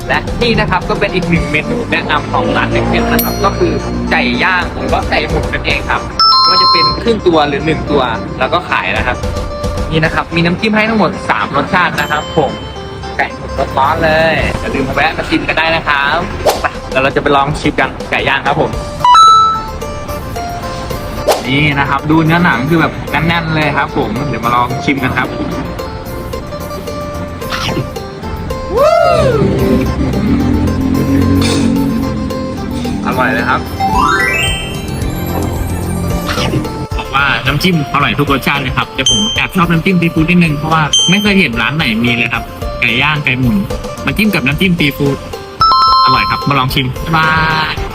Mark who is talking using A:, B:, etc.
A: และนี่นะครับก็เป็นอีกหนึ่งเมนูแนะนำของร้านเด็กๆนะครับก็คือไก่ย่างหรือว่าไก่หมุนนั่นเองครับก็จะเป็นครึ่งตัวหรือ1ตัวแล้วก็ขายนะครับนี่นะครับมีน้ำจิ้มให้ทั้งหมด3รสชาตินะครับผมไก่หมุนร้อนๆเลยอย่าลืมมาแวะมาชิมกันได้นะครับไปเดี๋ยวเราจะไปลองชิมกันไก่ย่างครับผมนี่นะครับดูเนื้อหนังคือแบบแน่นๆเลยครับผมเดี๋ยวมาลองชิมกันครับอร่อยเลยครับบอกว่าน้ำจิ้มอร่อยทุกรสชาติเลยครับแต่ผมแอบชอบน้ำจิ้มซีฟู้ดนิดนึงเพราะว่าไม่เคยเห็นร้านไหนมีเลยครับไก่ย่างไก่หมุนมาจิ้มกับน้ำจิ้มซีฟู้ดอร่อยครับมาลองชิมบ๊ายบาย